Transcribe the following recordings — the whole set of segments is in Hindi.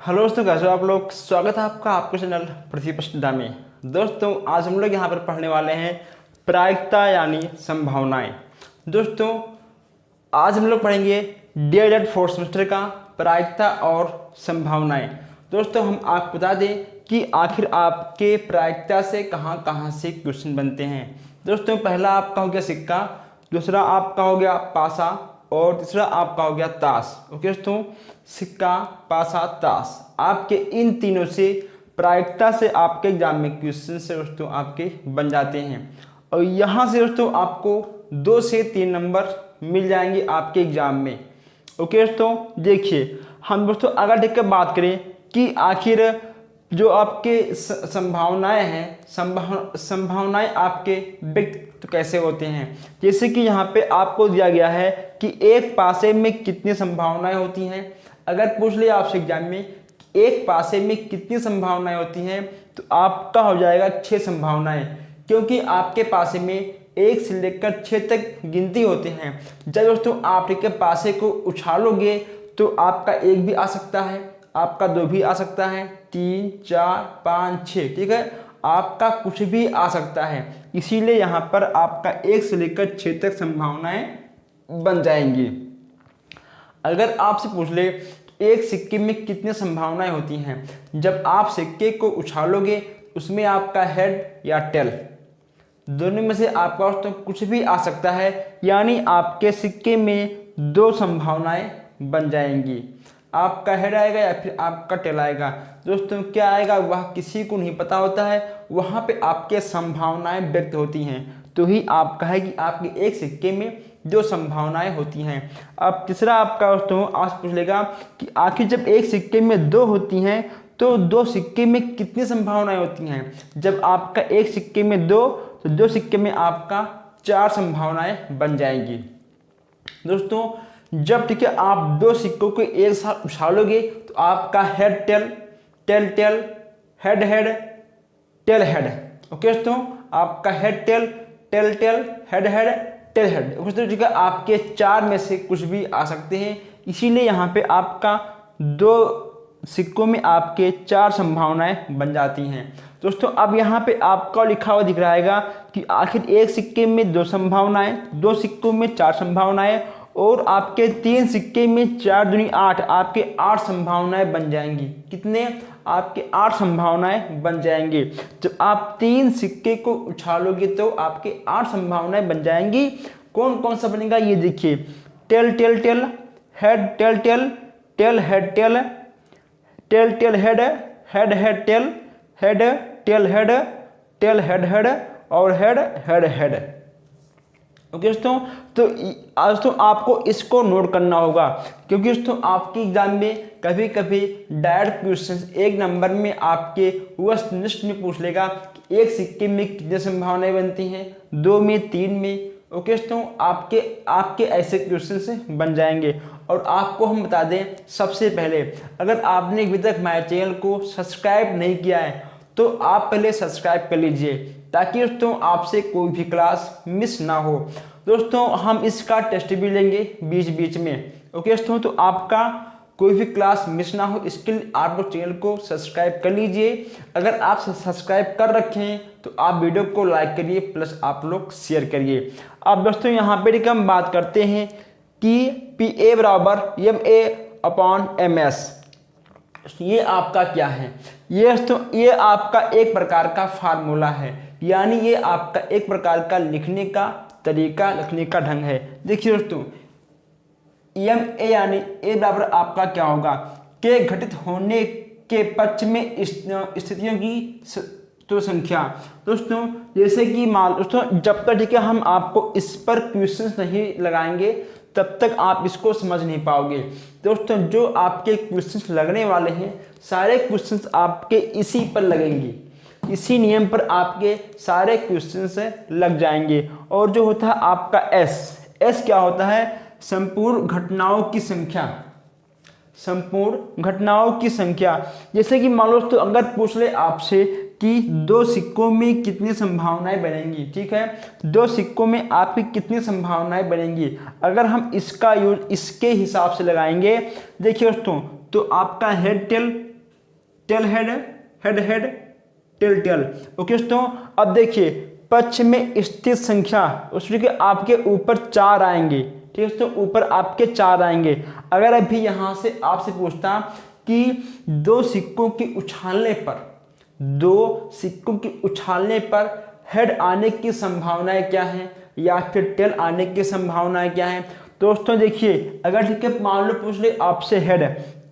हेलो दोस्तों, कैसे हो आप लोग। स्वागत है आपका आपके चैनल पृथ्वी प्रश्नोत्तर में। दोस्तों आज हम लोग यहाँ पर पढ़ने वाले हैं प्रायिकता यानी संभावनाएं। दोस्तों आज हम लोग पढ़ेंगे DELED फोर्थ सेमेस्टर का प्रायिकता और संभावनाएं। दोस्तों हम आपको बता दें कि आखिर आपके प्रायिकता से कहाँ कहाँ से क्वेश्चन बनते हैं। दोस्तों पहला आपका हो गया सिक्का, दूसरा आपका हो गया पासा और तीसरा आपका हो गया ताश। ओके दोस्तों, सिक्का, पासा, ताश, आपके इन तीनों से प्रायिकता से आपके एग्जाम में क्वेश्चन से दोस्तों आपके बन जाते हैं और यहाँ से दोस्तों आपको 2 से 3 नंबर मिल जाएंगे आपके एग्जाम में। ओके दोस्तों देखिए, हम दोस्तों अगर देख कर बात करें कि आखिर जो आपके संभावनाएं हैं, संभावनाएं आपके व्यक्त कैसे होते हैं। जैसे कि यहाँ पे आपको दिया गया है कि एक पासे में कितनी संभावनाएं होती हैं। अगर पूछ लिया आपसे एग्जाम में एक पासे में कितनी संभावनाएं होती हैं तो आपका हो जाएगा 6 संभावनाएं, क्योंकि आपके पासे में 1 से लेकर 6 तक गिनती होते हैं। जब दोस्तों आप के पासे को उछालोगे तो आपका 1 भी आ सकता है, आपका 2 भी आ सकता है, 3, 4, 5, 6, ठीक है, आपका कुछ भी आ सकता है। इसीलिए यहाँ पर आपका 1 से लेकर 6 तक संभावनाएं बन जाएंगी। अगर आपसे पूछ ले एक सिक्के में कितनी संभावनाएं होती हैं, जब आप सिक्के को उछालोगे उसमें आपका हेड या टेल दोनों में से आपका तो कुछ भी आ सकता है, यानी आपके सिक्के में 2 संभावनाएं बन जाएंगी। आपका हेड आएगा या फिर आपका टेल आएगा। दोस्तों क्या आएगा वह किसी को नहीं पता होता है, वहाँ पे आपके संभावनाएं व्यक्त होती हैं, तो ही आप कहे कि आपके एक सिक्के में 2 संभावनाएं होती हैं। अब तीसरा आपका दोस्तों आज पूछ लेगा कि आखिर जब एक सिक्के में 2 होती हैं तो 2 सिक्के में कितनी संभावनाएं होती हैं। जब आपका एक सिक्के में 2 तो 2 सिक्के में आपका 4 संभावनाएं बन जाएंगी। दोस्तों जब ठीक है आप 2 सिक्कों को एक साथ उछालोगे तो आपका head tail, tail tail, head head, tail head. Okay दोस्तों, आपका head tail, tail tail, head head, tail head. दोस्तों ठीक है, आपके 4 में से कुछ भी आ सकते हैं, इसीलिए यहाँ पे आपका 2 सिक्कों में आपके 4 संभावनाएं बन जाती हैं। दोस्तों अब यहाँ पे आपका लिखा हुआ दिख रहा है कि आखिर एक सिक्के में 2 संभावनाएं, 2 सिक्कों में 4 संभावनाएं और आपके 3 सिक्के में 4 दूनी 8, आपके 8 संभावनाएं बन जाएंगी। कितने? आपके 8 संभावनाएं बन जाएंगे। जब आप 3 सिक्के को उछालोगे तो आपके 8 संभावनाएं बन जाएंगी। कौन कौन सा बनेगा ये देखिए, tail tail tail, head tail tail, tail head tail, tail tail head, head head tail, head tail head, tail head head और हेड हेड हेड। ओके दोस्तों, तो दोस्तों आपको इसको नोट करना होगा, क्योंकि दोस्तों आपके एग्जाम में कभी कभी डायरेक्ट क्वेश्चंस 1 नंबर में आपके वस्तुनिष्ठ में पूछ लेगा कि एक सिक्के में कितनी संभावनाएं बनती हैं, 2 में, 3 में। ओके दोस्तों, आपके ऐसे क्वेश्चन बन जाएंगे। और आपको हम बता दें सबसे पहले, अगर आपने अभी तक हमारे चैनल को सब्सक्राइब नहीं किया है तो आप पहले सब्सक्राइब कर लीजिए, ताकि दोस्तों आपसे कोई भी क्लास मिस ना हो। दोस्तों हम इसका टेस्ट भी लेंगे बीच बीच में। ओके दोस्तों, तो आपका कोई भी क्लास मिस ना हो इसके लिए आप लोग चैनल को सब्सक्राइब कर लीजिए। अगर आप सब्सक्राइब कर रखे हैं तो आप वीडियो को लाइक करिए प्लस आप लोग शेयर करिए। अब दोस्तों यहाँ पे हम बात करते हैं कि PA = MA/MS। ये आपका क्या है? ये आपका एक प्रकार का फार्मूला है, यानी ये आपका एक प्रकार का लिखने का तरीका, लिखने का ढंग है। देखिए दोस्तों, MA यानी A बराबर आपका क्या होगा के घटित होने के पक्ष में स्थितियों की तो संख्या। दोस्तों जैसे कि मान दोस्तों जब तक ठीक है हम आपको इस पर क्वेश्चंस नहीं लगाएंगे तब तक आप इसको समझ नहीं पाओगे। दोस्तों जो आपके क्वेश्चंस लगने वाले हैं सारे क्वेश्चंस आपके इसी पर लगेंगे, इसी नियम पर आपके सारे क्वेश्चंस लग जाएंगे। और जो होता है आपका S क्या होता है? संपूर्ण घटनाओं की संख्या, संपूर्ण घटनाओं की संख्या। जैसे कि मान लो तो अगर पूछ ले आपसे कि 2 सिक्कों में कितनी संभावनाएं बनेंगी, ठीक है, 2 सिक्कों में आपकी कितनी संभावनाएं बनेंगी, अगर हम इसका यूज इसके हिसाब से लगाएंगे, देखिए दोस्तों, तो आपका head tail tail head, head head, tail tail. Okay दोस्तों, अब देखिए पक्ष में स्थित संख्या उसके आपके ऊपर 4 आएंगे। ठीक है दोस्तों, ऊपर आपके 4 आएंगे। अगर अभी यहाँ से आपसे पूछता कि दो सिक्कों के उछालने पर हेड आने की संभावनाएं क्या हैं या फिर टेल आने की संभावनाएं क्या हैं। दोस्तों देखिए, अगर ठीक है मान लो पूछ ले आपसे हेड,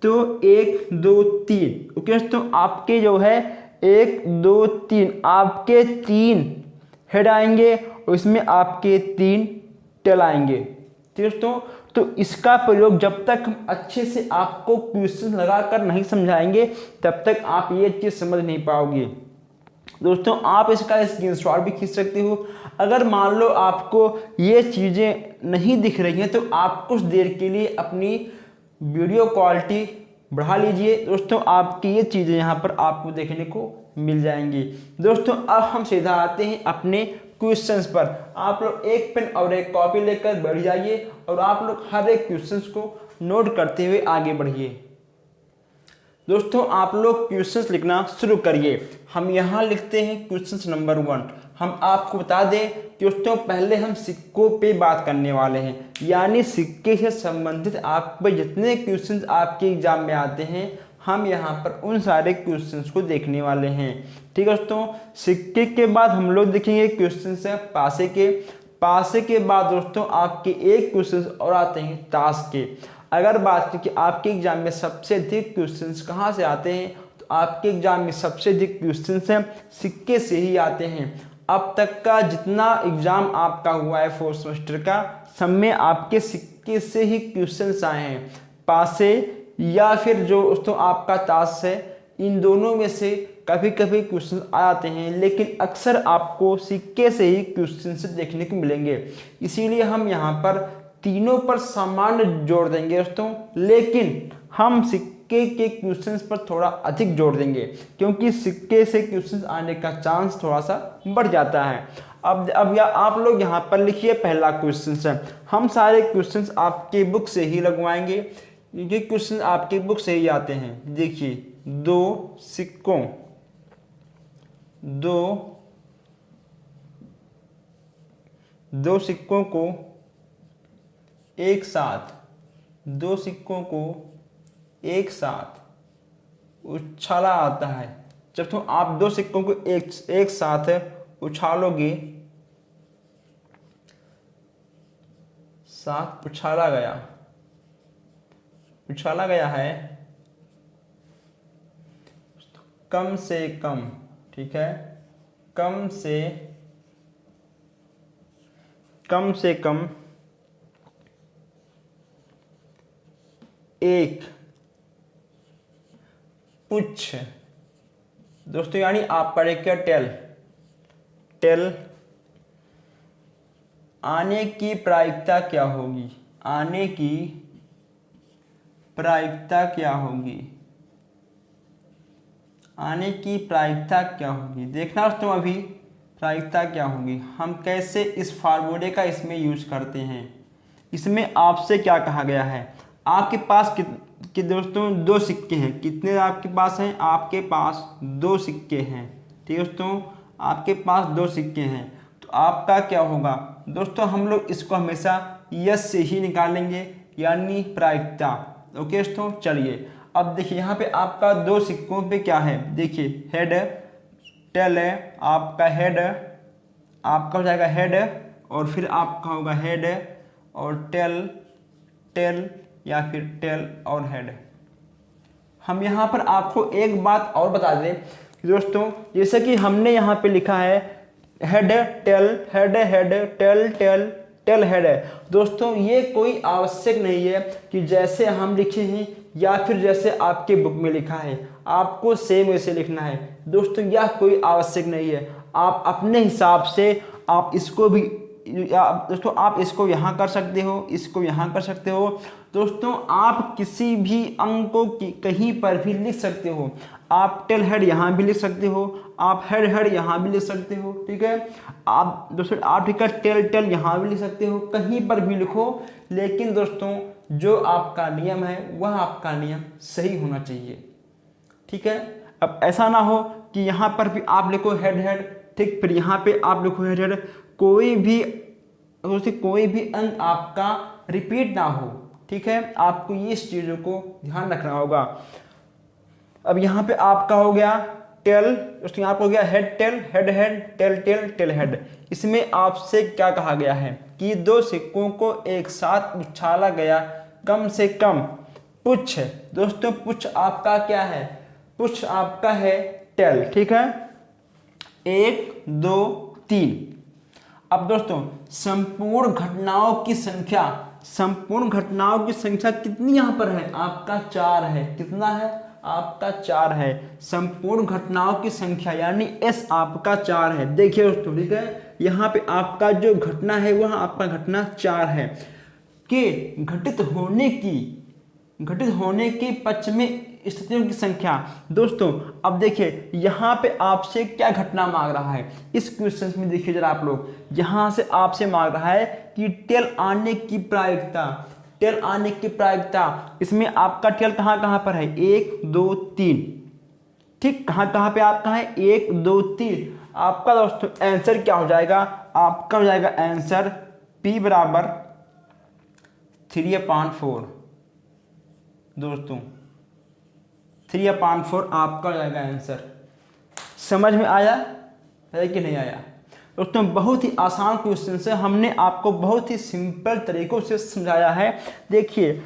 तो 1 2 3। ओके दोस्तों, आपके जो है 1 2 3 आपके 3 हेड आएंगे और इसमें आपके 3 टेल आएंगे। ठीक है दोस्तों, तो इसका प्रयोग जब तक हम अच्छे से आपको क्वेश्चन लगाकर नहीं समझाएंगे तब तक आप ये चीज़ समझ नहीं पाओगे। दोस्तों आप इसका स्क्रीनशॉट भी खींच सकते हो। अगर मान लो आपको ये चीज़ें नहीं दिख रही हैं तो आप कुछ देर के लिए अपनी वीडियो क्वालिटी बढ़ा लीजिए। दोस्तों आपकी ये चीज़ें यहाँ पर आपको देखने को मिल जाएंगी। दोस्तों अब हम सीधा आते हैं अपने क्वेश्चंस पर। आप लोग एक पेन और एक कॉपी लेकर बैठ जाइए और आप लोग हर एक क्वेश्चंस को नोट करते हुए आगे बढ़िए। दोस्तों आप लोग क्वेश्चंस लिखना शुरू करिए। हम यहाँ लिखते हैं क्वेश्चंस नंबर 1। हम आपको बता दें कि दोस्तों पहले हम सिक्कों पे बात करने वाले हैं, यानी सिक्के से संबंधित आप पे जितने क्वेश्चंस आपके एग्जाम में आते हैं हम यहाँ पर उन सारे क्वेश्चंस को देखने वाले हैं। ठीक है दोस्तों, सिक्के के बाद हम लोग देखेंगे क्वेश्चंस है पासे के। पासे के बाद दोस्तों आपके एक क्वेश्चंस और आते हैं ताश के। अगर बात करें कि आपके एग्जाम में सबसे अधिक क्वेश्चंस कहाँ से आते हैं, तो आपके एग्जाम में सबसे अधिक क्वेश्चंस हैं सिक्के से ही आते हैं। अब तक का जितना एग्जाम आपका हुआ है 4th सेमेस्टर का, सब में आपके सिक्के से ही क्वेश्चंस आए हैं। पासे या फिर जो दोस्तों आपका ताश है, इन दोनों में से कभी कभी क्वेश्चन आ जाते हैं, लेकिन अक्सर आपको सिक्के से ही क्वेश्चन देखने को मिलेंगे। इसीलिए हम यहाँ पर तीनों पर सामान्य जोड़ देंगे दोस्तों, लेकिन हम सिक्के के क्वेश्चंस पर थोड़ा अधिक जोड़ देंगे क्योंकि सिक्के से क्वेश्चंस आने का चांस थोड़ा सा बढ़ जाता है। अब आप लोग यहाँ पर लिखिए पहला क्वेश्चन है। हम सारे क्वेश्चंस आपके बुक से ही लगवाएंगे, ये क्वेश्चन आपके बुक से ही आते हैं। देखिए दो सिक्कों को एक साथ उछाला आता है। जब तो आप दो सिक्कों को एक साथ उछालोगे, साथ उछाला गया है कम से कम, ठीक है, कम से कम एक पुच्छ। दोस्तों यानी आप पढ़े क्या टेल आने की प्रायिकता क्या होगी, आने की प्रायिकता क्या होगी। देखना दोस्तों अभी प्रायिकता क्या होगी, हम कैसे इस फार्मूले का इसमें यूज करते हैं। इसमें आपसे क्या कहा गया है, आपके पास कि दोस्तों दो सिक्के हैं। कितने आपके पास हैं, आपके पास 2 सिक्के हैं। ठीक है दोस्तों, आपके पास 2 सिक्के हैं, तो आपका क्या होगा दोस्तों, हम लोग इसको हमेशा यस से ही निकालेंगे, यानी प्रायिकता। ओके दोस्तों, चलिए अब देखिए यहाँ पे आपका 2 सिक्कों पे क्या है। देखिए हेड टेल है, आपका हेड आपका हो जाएगा हेड और फिर आपका होगा हेड और टेल या फिर टेल और हेड। हम यहाँ पर आपको एक बात और बता दें कि दोस्तों जैसे कि हमने यहाँ पे लिखा है हेड टेल टेल हेड है। दोस्तों ये कोई आवश्यक नहीं है कि जैसे हम लिखे हैं या फिर जैसे आपके बुक में लिखा है आपको सेम वैसे लिखना है। दोस्तों यह कोई आवश्यक नहीं है, आप अपने हिसाब से आप इसको भी दोस्तों आप इसको यहाँ कर सकते हो, इसको यहाँ कर सकते हो। दोस्तों आप किसी भी अंक को कहीं पर भी लिख सकते हो। आप टेल हेड यहाँ भी लिख सकते हो, आप हेड यहाँ भी लिख सकते हो। ठीक है, आप दोस्तों आप ठीक है टेल यहाँ भी लिख सकते हो, कहीं पर भी लिखो, लेकिन दोस्तों जो आपका नियम है वह आपका नियम सही होना चाहिए। ठीक है, अब ऐसा ना हो कि यहाँ पर भी आप लिखो हेड हेड, ठीक, फिर यहाँ पे आप लिखो हेड हेड, कोई भी अंक आपका रिपीट ना हो, ठीक है। आपको ये इस चीज़ों को ध्यान रखना होगा। अब यहाँ पे आपका हो गया टेल, उसके यहाँ पे हो गया head tail, head head, tail tail, tail head. इसमें आपसे क्या कहा गया है कि दो सिक्कों को एक साथ उछाला गया कम से कम पुच्छ। दोस्तों पुच्छ आपका क्या है, पुच्छ आपका है टेल, ठीक है, 1 2 3। अब दोस्तों संपूर्ण घटनाओं की संख्या कितनी यहां पर है, आपका 4 है। कितना है, आपका 4 है। संपूर्ण घटनाओं की संख्या यानी एस आपका 4 है। देखिए दोस्तों, ठीक है, यहाँ पे आपका जो घटना है वह आपका घटना 4 है कि घटित होने के पक्ष में स्थितियों की संख्या। दोस्तों अब देखिए यहाँ पे आपसे क्या घटना मांग रहा है, इस क्वेश्चन में देखिए जरा आप लोग, यहाँ से आपसे मांग रहा है कि टेल आने की प्रायिकता। इसमें आपका टेल कहाँ कहाँ पर है, 1 2 3, ठीक, कहाँ कहाँ पे आपका है 1 2 3। आपका दोस्तों आंसर क्या हो जाएगा, आपका हो जाएगा आंसर P बराबर 3/4। दोस्तों 3/4 आपका हो जाएगा आंसर। समझ में आया है कि नहीं आया। दोस्तों बहुत ही आसान क्वेश्चन से हमने आपको बहुत ही सिंपल तरीकों से समझाया है। देखिए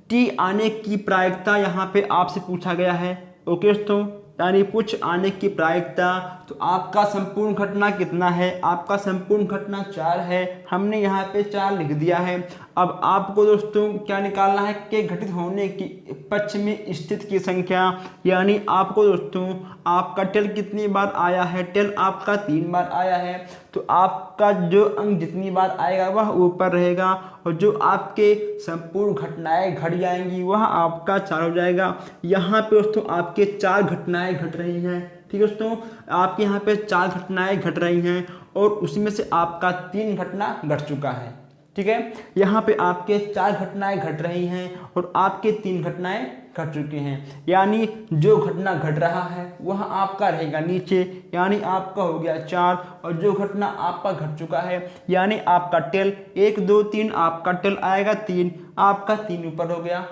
टी आने की प्रायिकता यहाँ पे आपसे पूछा गया है, ओके दोस्तों, यानी पुच्छ आने की प्रायिकता। तो आपका संपूर्ण घटना कितना है, आपका संपूर्ण घटना 4 है, हमने यहाँ पे 4 लिख दिया है। अब आपको दोस्तों क्या निकालना है कि घटित होने की पक्ष में स्थित की संख्या, यानी आपको दोस्तों आपका टेल कितनी बार आया है, टेल आपका 3 बार आया है, तो आपका जो अंक जितनी बार आएगा वह ऊपर रहेगा, और जो आपके संपूर्ण घटनाएं घट जाएंगी वह आपका 4 हो जाएगा। यहाँ पे दोस्तों आपके 4 घटनाएं घट रही हैं, ठीक है दोस्तों, आपके यहाँ पे 4 घटनाएं घट रही हैं और उसमें से आपका 3 घटना घट चुका है, ठीक है। यहाँ पे आपके 4 घटनाएं घट रही हैं और आपके 3 घटनाएं घट चुकी हैं, यानी जो घटना घट रहा है वह आपका रहेगा नीचे, यानी आपका हो गया 4, और जो घटना आपका घट चुका है यानी आपका टेल 1 2 3, आपका टेल आएगा 3, आपका 3 ऊपर हो गया,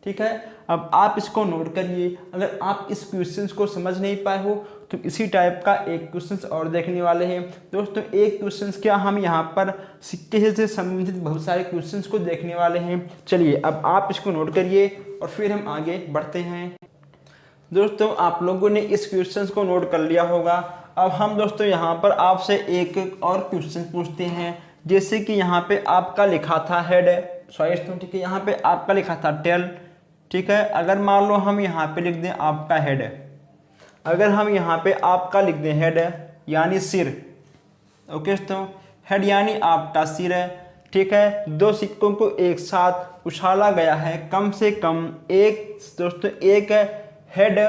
ठीक है। अब आप इसको नोट करिए। अगर आप इस क्वेश्चन को समझ नहीं पाए हो तो इसी टाइप का एक क्वेश्चन और देखने वाले हैं। दोस्तों एक क्वेश्चन क्या, हम यहाँ पर सिक्के से संबंधित बहुत सारे क्वेश्चंस को देखने वाले हैं। चलिए अब आप इसको नोट करिए और फिर हम आगे बढ़ते हैं। दोस्तों आप लोगों ने इस क्वेश्चन को नोट कर लिया होगा। अब हम दोस्तों यहाँ पर आपसे एक और क्वेश्चन पूछते हैं। जैसे कि यहाँ पे आपका लिखा था हेड, सॉरी दोस्तों, ठीक है, यहाँ पे आपका लिखा था टेल, ठीक है। अगर मान लो हम यहाँ पे लिख दें आपका हेड, अगर हम यहाँ पे आपका लिख दें हेड यानी सिर, ओके दोस्तों, हेड यानी आपका सिर है, ठीक है। दो सिक्कों को एक साथ उछाला गया है कम से कम एक, दोस्तों एक हेड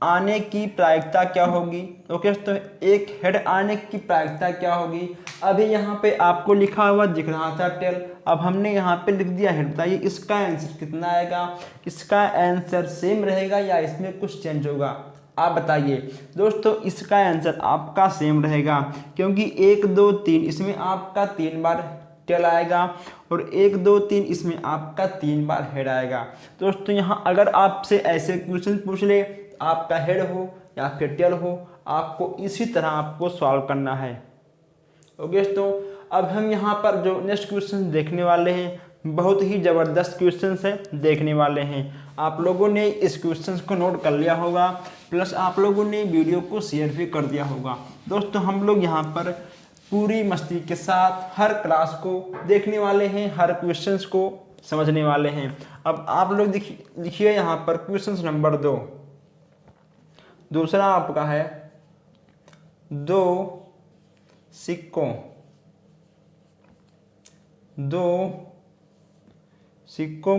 आने की प्रायिकता क्या होगी, ओके दोस्तों, एक हेड आने की प्रायिकता क्या होगी। अभी यहाँ पे आपको लिखा हुआ दिख रहा था टेल, अब हमने यहाँ पे लिख दिया हेड। बताइए इसका आंसर कितना आएगा, इसका आंसर सेम रहेगा या इसमें कुछ चेंज होगा, आप बताइए। दोस्तों इसका आंसर आपका सेम रहेगा, क्योंकि 1 2 3 इसमें आपका 3 बार टेल आएगा और 1 2 3 इसमें आपका 3 बार हेड आएगा। दोस्तों यहाँ अगर आपसे ऐसे क्वेश्चन पूछ ले, आपका हेड हो या फिर टेल हो, आपको इसी तरह आपको सॉल्व करना है, ओके दोस्तों। अब हम यहाँ पर जो नेक्स्ट क्वेश्चन देखने वाले हैं, बहुत ही ज़बरदस्त क्वेश्चन है देखने वाले हैं। आप लोगों ने इस क्वेश्चन को नोट कर लिया होगा, प्लस आप लोगों ने वीडियो को शेयर भी कर दिया होगा। दोस्तों हम लोग यहाँ पर पूरी मस्ती के साथ हर क्लास को देखने वाले हैं, हर क्वेश्चन को समझने वाले हैं। अब आप लोग देखिए यहाँ पर क्वेश्चन नंबर 2, दूसरा आपका है दो सिक्कों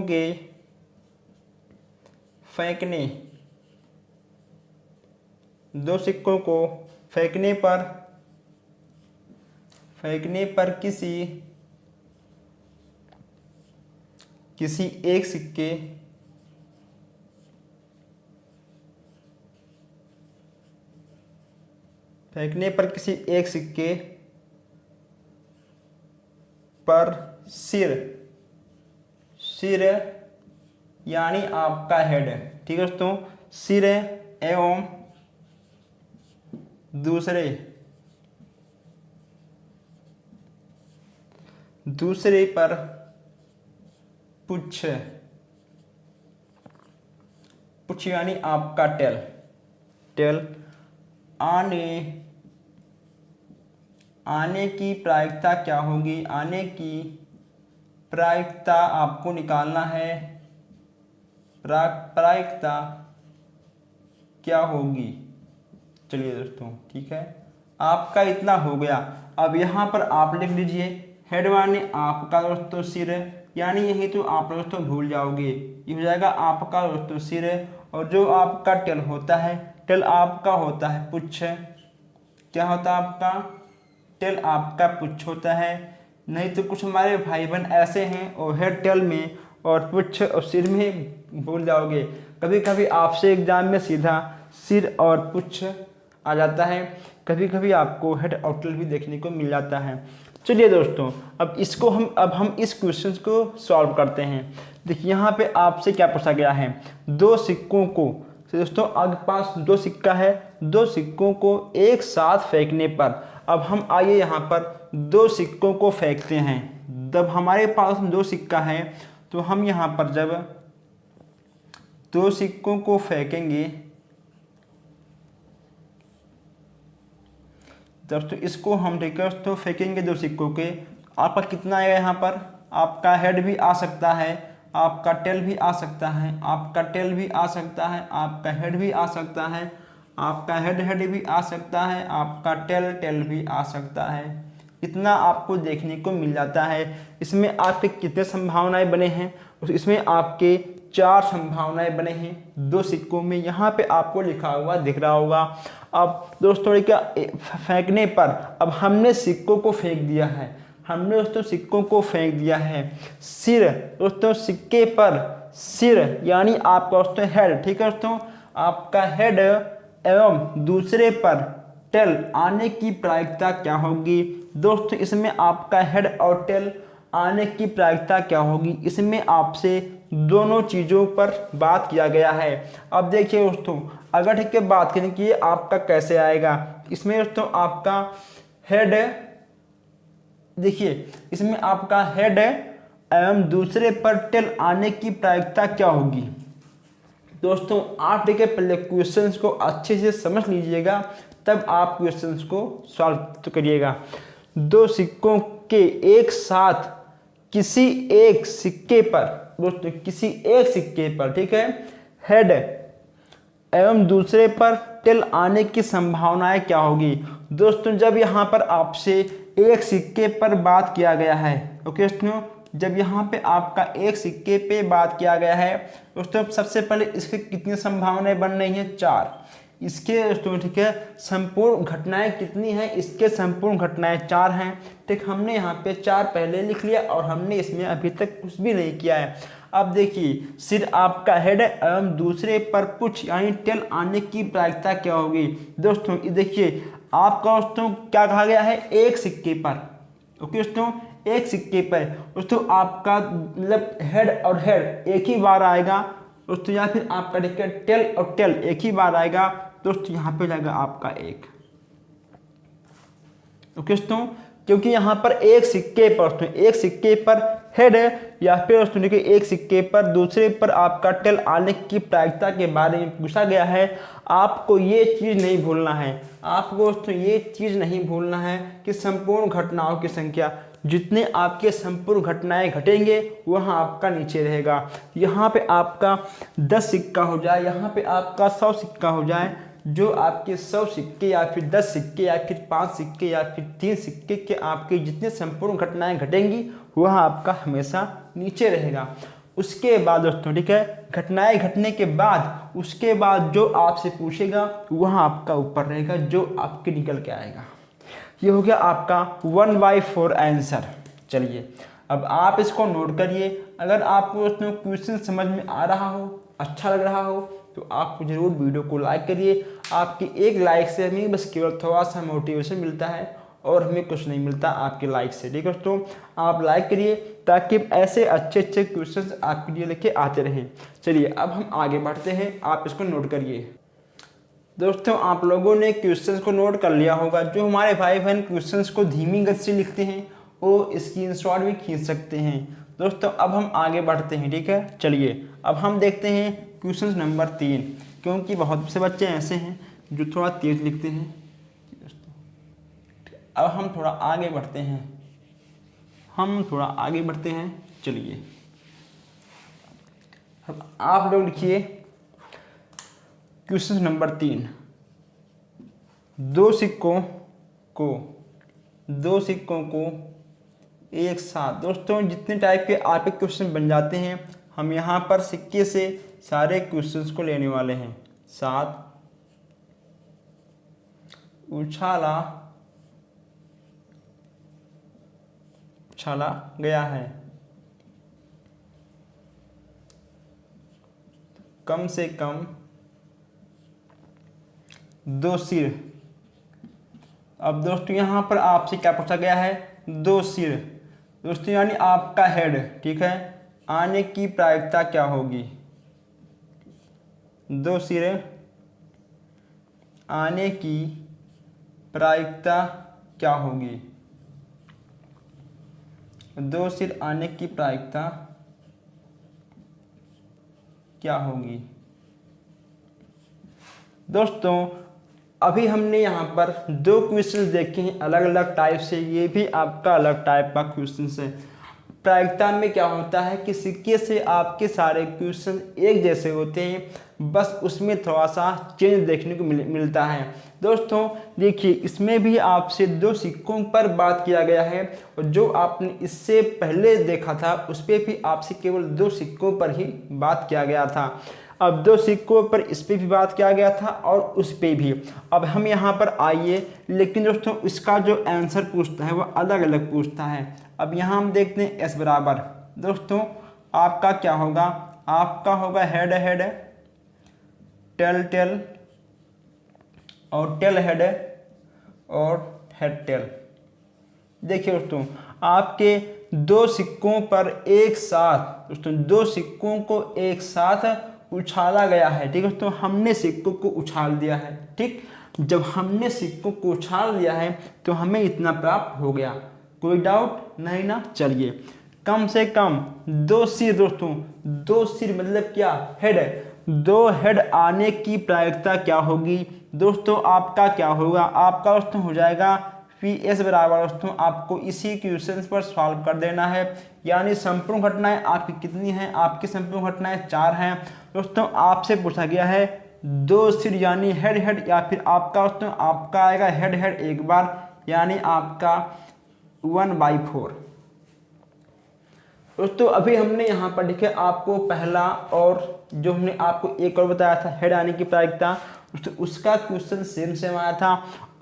के फेंकने, दो सिक्कों को फेंकने पर किसी एक सिक्के फेंकने पर किसी एक सिक्के पर सिर सिर यानी आपका हेड, ठीक है दोस्तों, सिर एवं दूसरे पर पुच्छ यानी आपका टेल आने की प्रायिकता क्या होगी? आने की प्रायिकता आपको निकालना है, प्रायिकता क्या होगी। चलिए दोस्तों, ठीक है, आपका इतना हो गया। अब यहाँ पर आप लिख लीजिए हेड माने आपका दोस्तों सिर, यानी यही तो आप दोस्तों भूल जाओगे, ये हो जाएगा आपका दोस्तों सिर। और जो आपका टेल होता है, टेल आपका होता है पुच्छ। क्या होता है आपका? टेल आपका पुच्छ होता है। नहीं तो कुछ हमारे भाई बहन ऐसे हैं और हेड टेल में और पुच्छ और सिर में भूल जाओगे। कभी कभी आपसे एग्जाम में सीधा सिर और पुच्छ आ जाता है, कभी कभी आपको हेड और टेल भी देखने को मिल जाता है। चलिए दोस्तों, अब हम इस क्वेश्चन को सॉल्व करते हैं। देखिए यहाँ पे आपसे क्या पूछा गया है, दो सिक्कों को, तो दोस्तों आपके पास दो सिक्का है, दो सिक्कों को एक साथ फेंकने पर, अब हम आइए यहाँ पर दो सिक्कों को फेंकते हैं। जब हमारे पास दो सिक्का है तो हम यहाँ पर जब दो सिक्कों को फेंकेंगे, दोस्तों इसको हम तो फेंकेंगे दो सिक्कों के, आपका कितना आएगा? यहाँ पर आपका हेड भी आ सकता है, आपका टेल भी आ सकता है, आपका टेल भी आ सकता है, आपका हेड भी आ सकता है, आपका हेड भी आ सकता है, आपका टेल भी आ सकता है। इतना आपको देखने को मिल जाता है। इसमें आपके कितने संभावनाएं बने हैं? इसमें आपके 4 संभावनाएं बने हैं दो सिक्कों में। यहाँ पे आपको लिखा हुआ दिख रहा होगा। अब दोस्तों क्या फेंकने पर, अब हमने सिक्कों को फेंक दिया है, हमने दोस्तों सिक्कों को फेंक दिया है। सिर दोस्तों, सिक्के पर सिर यानी आपका दोस्तों हेड, ठीक है दोस्तों, आपका हेड एवं दूसरे पर टेल आने की प्रायिकता क्या होगी? दोस्तों इसमें आपका हेड और टेल आने की प्रायिकता क्या होगी, इसमें आपसे दोनों चीज़ों पर बात किया गया है। अब देखिए दोस्तों, अगर ठीक है बात करें कि ये आपका कैसे आएगा, इसमें दोस्तों आपका हेड, देखिए इसमें आपका हेड एवं दूसरे पर टेल आने की प्रायिकता क्या होगी। दोस्तों आप देखिए पहले क्वेश्चंस को अच्छे से समझ लीजिएगा, तब आप क्वेश्चंस को सॉल्व तो करिएगा। दो सिक्कों के एक साथ किसी एक सिक्के पर, दोस्तों किसी एक सिक्के पर, ठीक है, हेड एवं दूसरे पर टेल आने की संभावनाएं क्या होगी? दोस्तों जब यहाँ पर आपसे एक सिक्के पर बात किया गया है, ओके दोस्तों, जब यहाँ पे आपका एक सिक्के पे बात किया गया है दोस्तों, सबसे पहले इसके कितनी संभावनाएं बन रही हैं? 4। इसके दोस्तों ठीक है संपूर्ण घटनाएं कितनी हैं? इसके संपूर्ण घटनाएं 4 हैं। ठीक, हमने यहाँ पे 4 पहले लिख लिया और हमने इसमें अभी तक कुछ भी नहीं किया है। अब देखिए सिर आपका हेड एवं दूसरे पर पुच्छ यानी टेल आने की प्रायिकता क्या होगी? दोस्तों देखिए आपका दोस्तों क्या कहा गया है? एक सिक्के पर, ओके दोस्तों, एक सिक्के पर दोस्तों आपका मतलब हेड और हेड एक ही बार आएगा दोस्तों, या फिर आपका देखिए टेल और टेल एक ही बार आएगा दोस्तों, यहाँ पे जाएगा आपका 1, ओके दोस्तों, क्योंकि यहाँ पर एक सिक्के पर दोस्तों, एक सिक्के पर हेड या फिर दोस्तों देखिए एक सिक्के पर दूसरे पर आपका टेल आने की प्रायिकता के बारे में पूछा गया है। आपको ये चीज़ नहीं भूलना है, आपको दोस्तों ये चीज़ नहीं भूलना है कि संपूर्ण घटनाओं की संख्या, जितने आपके संपूर्ण घटनाएं घटेंगे वहाँ आपका नीचे रहेगा। यहाँ पे आपका 10 सिक्का हो जाए, यहाँ पे आपका 100 सिक्का हो जाए, जो आपके 100 सिक्के या फिर 10 सिक्के या फिर 5 सिक्के या फिर 3 सिक्के के आपके जितने संपूर्ण घटनाएं घटेंगी वह आपका हमेशा नीचे रहेगा। उसके बाद दोस्तों ठीक है घटनाएं घटने के बाद उसके बाद जो आपसे पूछेगा वह आपका ऊपर रहेगा, जो आपके निकल के आएगा। ये हो गया आपका 1/4 आंसर। चलिए अब आप इसको नोट करिए। अगर आपको दोस्तों क्वेश्चन समझ में आ रहा हो, अच्छा लग रहा हो, तो आप ज़रूर वीडियो को लाइक करिए। आपकी एक लाइक से हमें बस केवल थोड़ा सा मोटिवेशन मिलता है और हमें कुछ नहीं मिलता आपके लाइक से, ठीक है दोस्तों। आप लाइक करिए ताकि ऐसे अच्छे अच्छे क्वेश्चंस आपके लिए लेके आते रहें। चलिए अब हम आगे बढ़ते हैं, आप इसको नोट करिए। दोस्तों आप लोगों ने क्वेश्चंस को नोट कर लिया होगा। जो हमारे भाई बहन क्वेश्चंस को धीमी गति से लिखते हैं वो स्क्रीनशॉट भी खींच सकते हैं। दोस्तों अब हम आगे बढ़ते हैं, ठीक है। चलिए अब हम देखते हैं क्वेश्चन नंबर 3, क्योंकि बहुत से बच्चे ऐसे हैं जो थोड़ा तेज लिखते हैं। अब हम थोड़ा आगे बढ़ते हैं, चलिए अब आप लोग लिखिए क्वेश्चन नंबर 3। दो सिक्कों को एक साथ, दोस्तों जितने टाइप के आपके क्वेश्चन बन जाते हैं हम यहाँ पर सिक्के से सारे क्वेश्चंस को लेने वाले हैं। साथ उछाला गया है, कम से कम दो सिर। अब दोस्तों यहाँ पर आपसे क्या पूछा गया है, दो सिर दोस्तों यानी आपका हेड, ठीक है, आने की प्रायिकता क्या होगी। दो सिर आने की प्रायिकता क्या होगी। दो सिर आने की प्रायिकता क्या होगी। दोस्तों अभी हमने यहाँ पर दो क्वेश्चन देखे हैं अलग अलग टाइप से, ये भी आपका अलग टाइप का क्वेश्चन है। प्रायिकता में क्या होता है कि सिक्के से आपके सारे क्वेश्चन एक जैसे होते हैं, बस उसमें थोड़ा सा चेंज देखने को मिलता है। दोस्तों देखिए इसमें भी आपसे दो सिक्कों पर बात किया गया है और जो आपने इससे पहले देखा था उस पर भी आपसे केवल दो सिक्कों पर ही बात किया गया था। अब दो सिक्कों पर इस पर भी बात किया गया था और उस पर भी। अब हम यहाँ पर आइए, लेकिन दोस्तों इसका जो आंसर पूछता है वो अलग अलग पूछता है। अब यहाँ हम देखते हैं एस बराबर, दोस्तों आपका क्या होगा, आपका होगा हेड हेड, टेल टेल और टेल हेड और हेड टेल। देखिए दोस्तों आपके दो सिक्कों पर एक साथ, दोस्तों दो सिक्कों को एक साथ उछाला गया है, ठीक है दोस्तों, हमने सिक्कों को उछाल दिया है। ठीक, जब हमने सिक्कों को उछाल दिया है तो हमें इतना प्राप्त हो गया, कोई डाउट नहीं ना। चलिए कम से कम दो सिर, दोस्तों दो सिर मतलब क्या, हेड, दो हेड आने की प्रायिकता क्या होगी। दोस्तों आपका क्या होगा, आपका दोस्तों हो जाएगा पी एस बराबर, दोस्तों आपको इसी क्वेश्चन पर सॉल्व कर देना है। यानी संपूर्ण घटनाएं आपकी कितनी हैं, आपकी संपूर्ण घटनाएं 4 हैं। दोस्तों आपसे पूछा गया है दो सिर यानी हेड हेड, या फिर आपका दोस्तों आपका आएगा हेड हेड एक बार, यानी आपका 1/4। दोस्तों अभी हमने यहाँ पर देखे आपको पहला और जो हमने आपको एक और बताया था हेड आने की प्रायिकता, दोस्तों उसका क्वेश्चन सेम आया था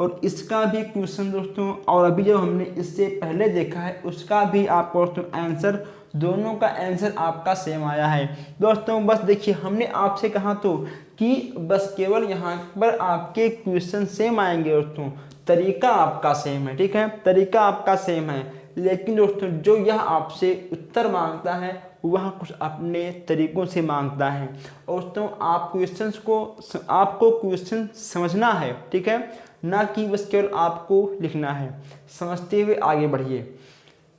और इसका भी क्वेश्चन दोस्तों, और अभी जो हमने इससे पहले देखा है उसका भी आपको दोस्तों आंसर, दोनों का आंसर आपका सेम आया है। दोस्तों बस देखिए हमने आपसे कहा तो कि बस केवल यहाँ पर आपके क्वेश्चन सेम आएंगे दोस्तों, तरीका आपका सेम है, ठीक है, तरीका आपका सेम है, लेकिन दोस्तों जो यह आपसे उत्तर मांगता है वह कुछ अपने तरीकों से मांगता है। दोस्तों आप क्वेश्चंस को, आपको क्वेश्चन समझना है, ठीक है, ना कि बस केवल आपको लिखना है। समझते हुए आगे बढ़िए,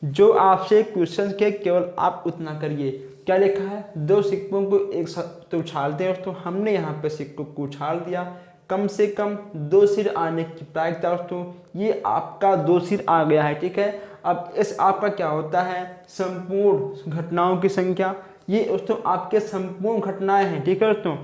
जो आपसे क्वेश्चन के केवल आप उतना करिए। क्या लिखा है, दो सिक्कों को एक साथ तो उछालते हैं, दोस्तों हमने यहाँ पे सिक्कों को उछाल दिया, कम से कम दो सिर आने की प्रायिकता, दोस्तों ये आपका दो सिर आ गया है, ठीक है। अब इस आपका क्या होता है, संपूर्ण घटनाओं की संख्या, ये दोस्तों आपके संपूर्ण घटनाएं हैं, ठीक है दोस्तों।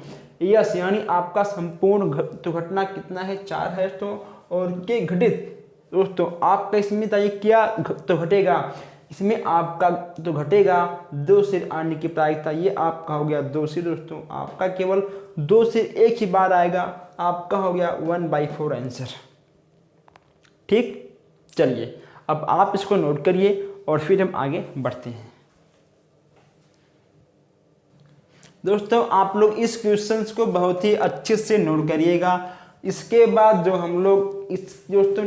यस यानी आपका संपूर्ण तो घटना कितना है, 4 है दोस्तों, और के घटित दोस्तों आपका इसमें बताइए क्या तो घटेगा, इसमें आपका तो घटेगा दो सिर आने की प्रायिकता, ये आपका हो गया दो सिर, दोस्तों आपका केवल दो सिर एक ही बार आएगा, आपका हो गया 1/4 आंसर। ठीक, चलिए अब आप इसको नोट करिए और फिर हम आगे बढ़ते हैं। दोस्तों आप लोग इस क्वेश्चंस को बहुत ही अच्छे से नोट करिएगा। इसके बाद जो हम लोग इस दोस्तों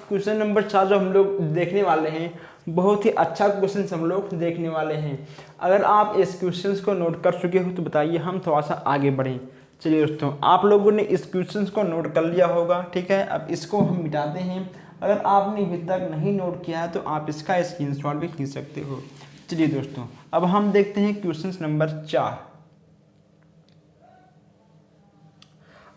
क्वेश्चन नंबर 4 जो हम लोग देखने वाले हैं, बहुत ही अच्छा क्वेश्चन हम लोग देखने वाले हैं। अगर आप इस क्वेश्चंस को नोट कर चुके हो तो बताइए, हम थोड़ा सा आगे बढ़ें। चलिए दोस्तों, आप लोगों ने इस क्वेश्चंस को नोट कर लिया होगा, ठीक है। अब इसको हम मिटाते हैं। अगर आपने अभी तक नहीं नोट किया है तो आप इसका स्क्रीनशॉट भी खींच सकते हो। चलिए दोस्तों, अब हम देखते हैं क्वेश्चन नंबर 4।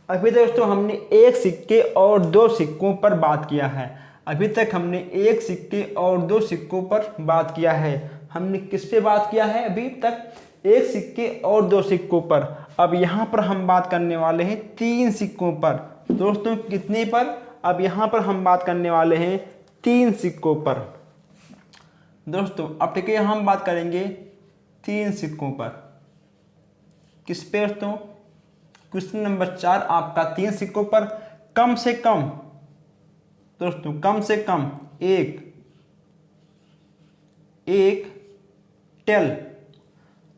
अभी तक दोस्तों हमने एक सिक्के और 2 सिक्कों पर बात किया है। अभी तक हमने एक सिक्के और 2 सिक्कों पर बात किया है। हमने किस पे बात किया है अभी तक? एक सिक्के और 2 सिक्कों पर। अब यहाँ पर हम बात करने वाले हैं 3 सिक्कों पर। दोस्तों कितने पर? अब यहाँ पर हम बात करने वाले हैं 3 सिक्कों पर। दोस्तों अब ठीक है, हम बात करेंगे 3 सिक्कों पर। किस पे दोस्तों? क्वेश्चन नंबर 4 आपका 3 सिक्कों पर कम से कम, दोस्तों कम से कम एक टेल,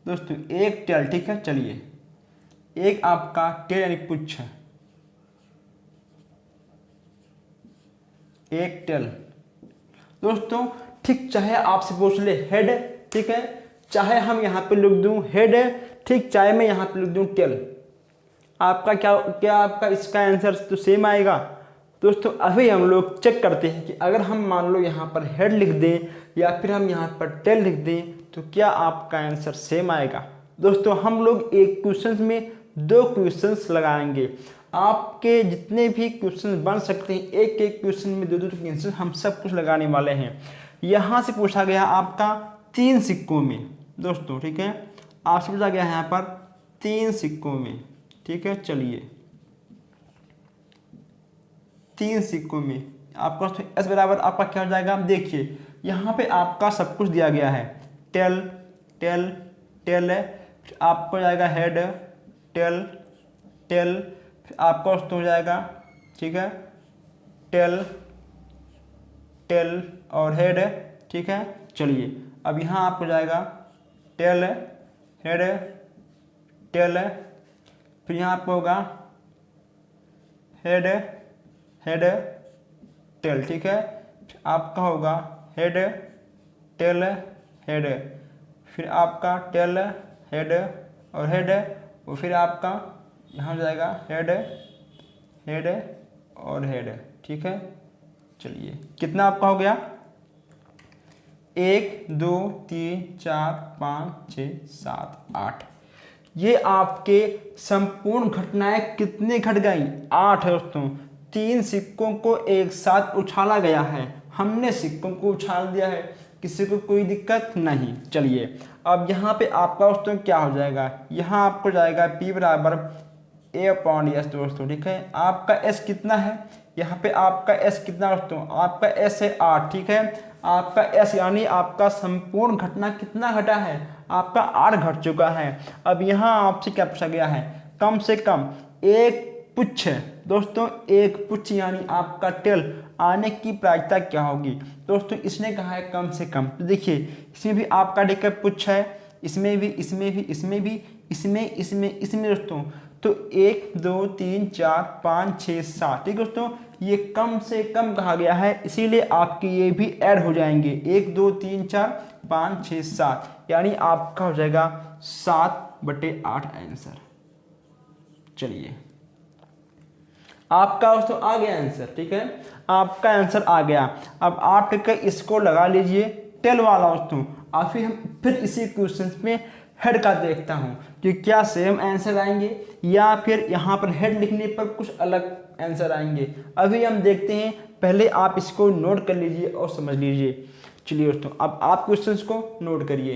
दोस्तों एक टेल, ठीक है। चलिए, एक आपका टेल यानी पुच्छ, एक टेल। दोस्तों ठीक, चाहे आपसे पूछ ले हेड, ठीक है, चाहे हम यहाँ पे लिख दूं हेड, ठीक, चाहे मैं यहाँ पे लिख दूं टेल, आपका क्या आपका इसका आंसर तो सेम आएगा। दोस्तों अभी हम लोग चेक करते हैं कि अगर हम मान लो यहाँ पर हेड लिख दें या फिर हम यहाँ पर टेल लिख दें तो क्या आपका आंसर सेम आएगा। दोस्तों हम लोग एक क्वेश्चन में 2 क्वेश्चंस लगाएंगे। आपके जितने भी क्वेश्चन बन सकते हैं, एक एक क्वेश्चन में 2-2 क्वेश्चन हम सब कुछ लगाने वाले हैं। यहाँ से पूछा गया आपका 3 सिक्कों में, दोस्तों ठीक है, आपसे पूछा गया है यहाँ पर 3 सिक्कों में, ठीक है। चलिए 3 सिक्कों में आपका एस बराबर आपका क्या हो जाएगा? देखिए यहाँ पे आपका सब कुछ दिया गया है, टेल टेल टेल है, फिर आपको जाएगा हेड टेल टेल, फिर आपका हो जाएगा, ठीक है, टेल टेल और हेड, ठीक है। चलिए अब यहाँ आपको जाएगा टेल हेड टेल, फिर यहाँ आपको होगा हेड हेड टेल, ठीक है। फिर आपका होगा हेड टेल हेड, फिर आपका टेल हेड और हेड, और फिर आपका यहाँ जाएगा हेड हेड और हेड, ठीक है। चलिए कितना आपका हो गया? 1 2 3 4 5 6 7 8। ये आपके संपूर्ण घटनाएं कितने घट गई? 8 है दोस्तों। 3 सिक्कों को एक साथ उछाला गया है, हमने सिक्कों को उछाल दिया है, किसी को कोई दिक्कत नहीं। चलिए अब यहाँ पे आपका दोस्तों क्या हो जाएगा? यहाँ आपको जाएगा P बराबर A/S दोस्तों, ठीक है। आपका S कितना है? यहाँ पे आपका S कितना दोस्तों? आपका S है 8, ठीक है। आपका S यानी आपका संपूर्ण घटना कितना घटा है? आपका 8 घट चुका है। अब यहाँ आपसे क्या पूछा गया है? कम से कम एक पुच्छ, दोस्तों एक पुच्छ यानी आपका टेल आने की प्रायिकता क्या होगी? दोस्तों इसने कहा है कम से कम, तो देखिए इसमें भी आपका देखिए पुच्छ है, इसमें भी इसमें भी इसमें भी इसमें दोस्तों, तो 1 2 3 4 5 6 7, ठीक दोस्तों। ये कम से कम कहा गया है, इसीलिए आपके ये भी ऐड हो जाएंगे, 1 2 3 4 5 6 7, यानी आपका हो जाएगा 7/8 आंसर। चलिए आपका दोस्तों आ गया आंसर, ठीक है, आपका आंसर आ गया। अब आप इसको लगा लीजिए टेल वाला दोस्तों, और फिर इसी क्वेश्चन में हेड का देखता हूँ कि क्या सेम आंसर आएंगे या फिर यहाँ पर हेड लिखने पर कुछ अलग आंसर आएंगे। अभी हम देखते हैं, पहले आप इसको नोट कर लीजिए और समझ लीजिए। चलिए दोस्तों अब आप क्वेश्चंस को नोट करिए।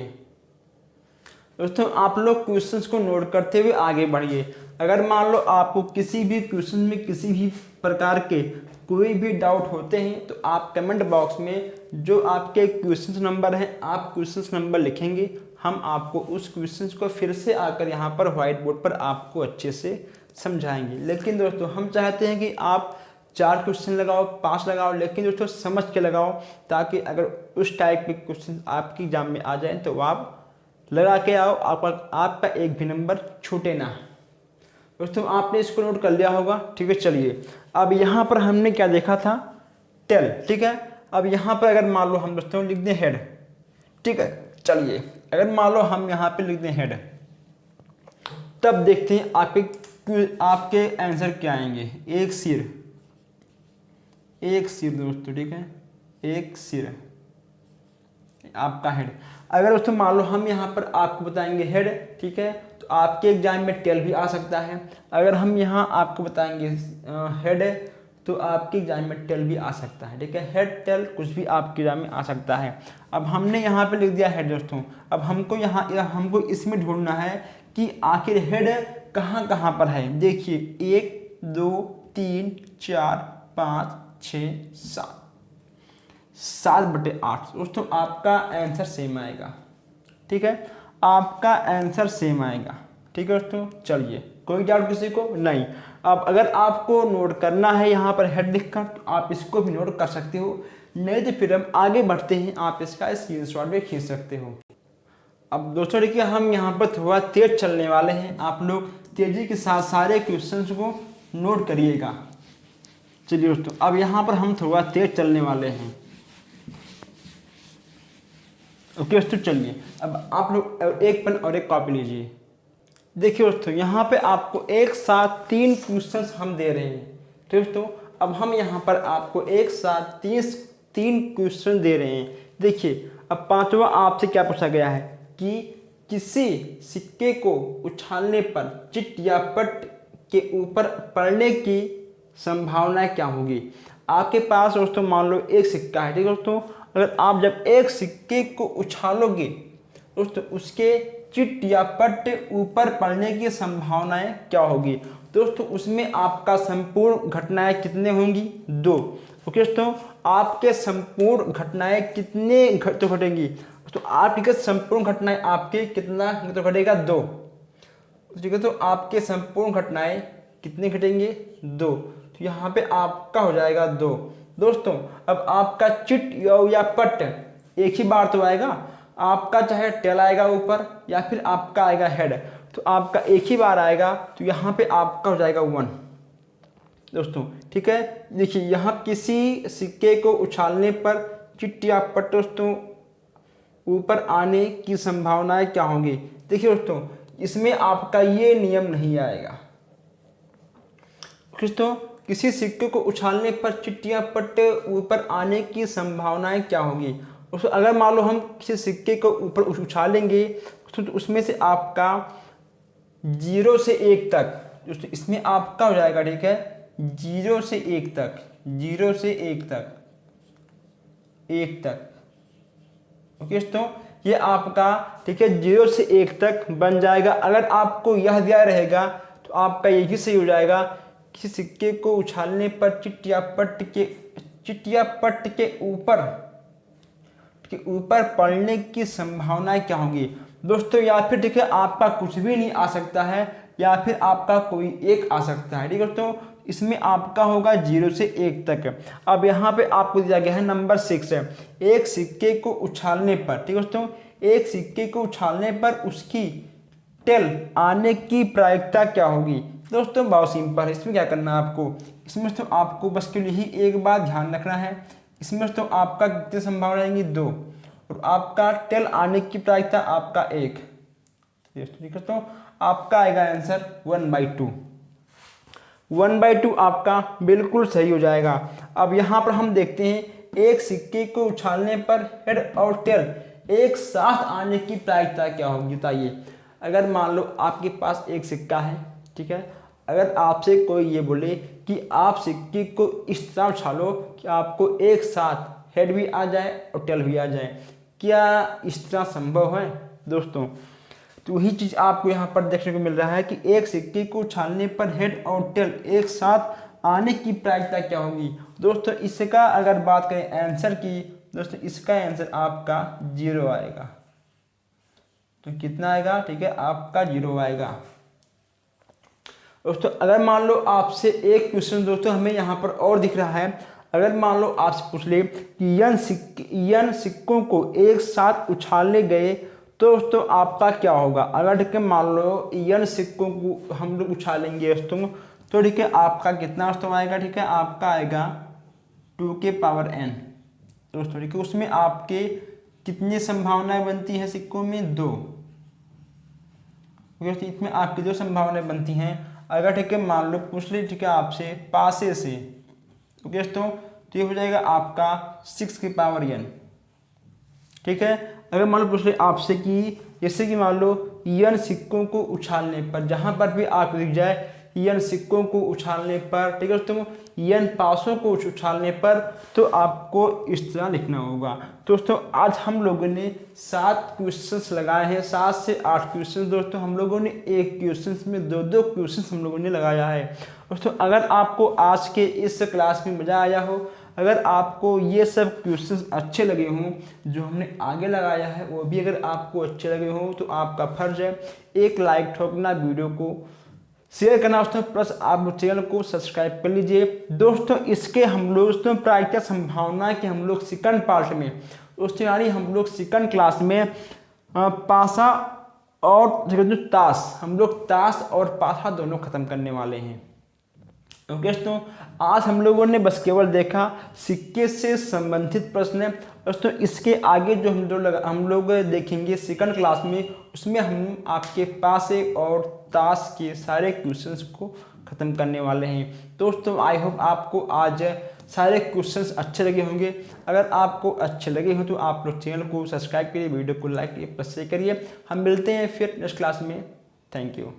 दोस्तों आप लोग क्वेश्चंस को नोट करते हुए आगे बढ़िए। अगर मान लो आपको किसी भी क्वेश्चन में किसी भी प्रकार के कोई भी डाउट होते हैं तो आप कमेंट बॉक्स में जो आपके क्वेश्चन नंबर हैं आप क्वेश्चन नंबर लिखेंगे, हम आपको उस क्वेश्चन को फिर से आकर यहाँ पर व्हाइट बोर्ड पर आपको अच्छे से समझाएंगे। लेकिन दोस्तों हम चाहते हैं कि आप 4 क्वेश्चन लगाओ 5 लगाओ, लेकिन दोस्तों समझ के लगाओ, ताकि अगर उस टाइप के क्वेश्चन आपकी एग्जाम में आ जाए तो आप लगा के आओ, आपका एक भी नंबर छूटे ना। दोस्तों आपने इसको नोट कर लिया होगा, ठीक है। चलिए अब यहाँ पर हमने क्या देखा था, टेल, ठीक है। अब यहाँ पर अगर मान लो हम दोस्तों लिख दें हेड, ठीक है। चलिए अगर मान लो हम यहाँ पे लिख दें हेड, तब देखते हैं आपके आंसर क्या आएंगे। एक सिर दोस्तों, ठीक है, एक सिर आपका हेड। अगर दोस्तों मान लो हम यहाँ पर आपको बताएंगे हेड, ठीक है, तो आपके एग्जाम में टेल भी आ सकता है। अगर हम यहाँ आपको बताएंगे हेड तो आपके एग्जाम में टेल भी आ सकता है, ठीक है। हेड टेल कुछ भी आपके एग्जाम में आ सकता है। अब हमने यहाँ पे लिख दिया हेड दोस्तों। अब हमको इसमें ढूंढना है कि आखिर हेड कहाँ कहाँ पर है। देखिए 1 2 3 4 5 6 7/8 दोस्तों आपका आंसर सेम आएगा, ठीक है। आपका आंसर सेम आएगा, ठीक है दोस्तों। चलिए कोई डाउट किसी को नहीं। अब अगर आपको नोट करना है यहाँ पर हेड लिखकर तो आप इसको भी नोट कर सकते हो, नहीं तो फिर हम आगे बढ़ते हैं, आप इसका स्क्रीनशॉट भी खींच सकते हो। अब दोस्तों देखिए हम यहाँ पर थोड़ा तेज चलने वाले हैं, आप लोग तेजी के साथ सारे क्वेश्चंस को नोट करिएगा। चलिए दोस्तों अब यहाँ पर हम थोड़ा तेज चलने वाले हैं, ओके दोस्तों। चलिए अब आप लोग एक पेन और एक कॉपी लीजिए। देखिए दोस्तों यहाँ पे आपको एक साथ 3 क्वेश्चंस हम दे रहे हैं, ठीक दोस्तों। अब हम यहाँ पर आपको एक साथ 3 क्वेश्चन दे रहे हैं। देखिए अब 5वां आपसे क्या पूछा गया है कि किसी सिक्के को उछालने पर चिट या पट के ऊपर पड़ने की संभावना क्या होगी। आपके पास दोस्तों मान लो एक सिक्का है, ठीक है दोस्तों। अगर आप जब एक सिक्के को उछालोगे दोस्तों उसके चिट या पट ऊपर पड़ने की संभावनाएं क्या होगी। दोस्तों उसमें आपका संपूर्ण घटनाएं कितने होंगी, 2, ओके दोस्तों। आपके संपूर्ण घटनाएं कितने तो घटेंगी, तो आपके संपूर्ण घटनाएं आपके कितना तो घटेगा, 2, ठीक है। तो आपके संपूर्ण घटनाएं कितने घटेंगे, 2, तो यहाँ पे आपका हो जाएगा 2 दोस्तों। अब आपका चिट या पट एक ही बार तो आएगा, आपका चाहे टेल आएगा ऊपर या फिर आपका आएगा हेड, तो आपका एक ही बार आएगा, तो यहाँ पे आपका हो जाएगा 1 दोस्तों, ठीक है। देखिए यहाँ किसी सिक्के को उछालने पर चिट या पट दोस्तों ऊपर आने की संभावनाएं क्या होंगी। देखिए दोस्तों इसमें आपका ये नियम नहीं आएगा दोस्तों। किसी सिक्के को उछालने पर चिट या पट ऊपर आने की संभावनाएं क्या होगी। अगर मान लो हम किसी सिक्के को ऊपर उछालेंगे तो उसमें से आपका 0 से 1 तक दोस्तों इसमें आपका हो जाएगा, ठीक है, 0 से 1 तक, 0 से 1 तक, 1 तक, ओके दोस्तों। ये आपका, ठीक है, 0 से 1 तक बन जाएगा। अगर आपको यह दिया रहेगा तो आपका यही सही हो जाएगा। किसी सिक्के को उछालने पर चिट या पट के ऊपर पड़ने की संभावनाएं क्या होगी दोस्तों। या फिर ठीक है आपका कुछ भी नहीं आ सकता है या फिर आपका कोई एक आ सकता है, ठीक है दोस्तों। इसमें आपका होगा 0 से 1 तक। अब यहाँ पे आपको दिया गया है नंबर 6 है, एक सिक्के को उछालने पर, ठीक है दोस्तों, एक सिक्के को उछालने पर उसकी टेल आने की प्रायिकता क्या होगी। दोस्तों बहुत सिंपल है, इसमें क्या करना है आपको, इसमें तो आपको बस के लिए ही एक बात ध्यान रखना है। इसमें तो आपका कितनी संभावना आएंगी, 2, और आपका टेल आने की प्रायिकता आपका 1, ठीक है। तो आपका आएगा आंसर 1/2, 1/2 आपका बिल्कुल सही हो जाएगा। अब यहाँ पर हम देखते हैं एक सिक्के को उछालने पर हेड और टेल एक साथ आने की प्रायिकता क्या होगी, बताइए। अगर मान लो आपके पास एक सिक्का है, ठीक है, अगर आपसे कोई ये बोले कि आप सिक्के को इस तरह उछालो कि आपको एक साथ हेड भी आ जाए और टेल भी आ जाए, क्या इस तरह संभव है दोस्तों। तो वही चीज़ आपको यहाँ पर देखने को मिल रहा है कि एक सिक्के को उछालने पर हेड और टेल एक साथ आने की प्रायिकता क्या होगी दोस्तों। इसका अगर बात करें आंसर की दोस्तों, इसका आंसर आपका 0 आएगा। तो कितना आएगा, ठीक है, आपका 0 आएगा दोस्तों। अगर मान लो आपसे एक क्वेश्चन दोस्तों हमें यहाँ पर और दिख रहा है, अगर मान लो आपसे पूछ ले कि यन सिक्कों को एक साथ उछालने गए तो दोस्तों आपका क्या होगा, अगर ठीक है मान लो n सिक्कों को हम लोग उछालेंगे दोस्तों, तो ठीक है आपका कितना दोस्तों आएगा, ठीक है आपका आएगा 2n दोस्तों, ठीक है। उसमें आपके कितनी संभावनाएं बनती है सिक्कों में, 2। इसमें आपकी 2 संभावनाएं बनती हैं। अगर ठीक है मान लो पूछ ली ठीक है आपसे पासे से, ओके दोस्तों, तो ये हो जाएगा आपका 6n, ठीक है। अगर मान लो पूछ ले आपसे कि जैसे कि मान लो n सिक्कों को उछालने पर, जहां पर भी आप लिख जाए n सिक्कों को उछालने पर, ठीक है दोस्तों, n पासों को उछालने पर, तो आपको इस तरह लिखना होगा। तो दोस्तों आज हम लोगों ने 7 क्वेश्चंस लगाए हैं, 7 से 8 क्वेश्चन दोस्तों। हम लोगों ने एक क्वेश्चन में 2-2 क्वेश्चन हम लोगों ने लगाया है दोस्तों। अगर आपको आज के इस क्लास में मज़ा आया हो, अगर आपको ये सब क्वेश्चंस अच्छे लगे हों जो हमने आगे लगाया है, वो भी अगर आपको अच्छे लगे हों, तो आपका फर्ज है एक लाइक ठोकना, वीडियो को शेयर करना दोस्तों, प्लस आप चैनल को सब्सक्राइब कर लीजिए दोस्तों। इसके हम लोग दोस्तों प्रायिकता संभावना के हम लोग सेकंड पार्ट में दोस्तों, यानी हम लोग सेकंड क्लास में पासा और ताश, हम लोग ताश और पासा दोनों खत्म करने वाले हैं, ओके दोस्तों। आज हम लोगों ने बस केवल देखा सिक्के से संबंधित प्रश्न दोस्तों। इसके आगे जो हम लोग देखेंगे सेकंड क्लास में, उसमें हम आपके पासे और ताश के सारे क्वेश्चंस को ख़त्म करने वाले हैं दोस्तों। आई होप आपको आज सारे क्वेश्चंस अच्छे लगे होंगे। अगर आपको अच्छे लगे हो तो आप लोग चैनल को सब्सक्राइब करिए, वीडियो को लाइक करिए, प्लस शेयर करिए। हम मिलते हैं फिर नेक्स्ट क्लास में। Thank you.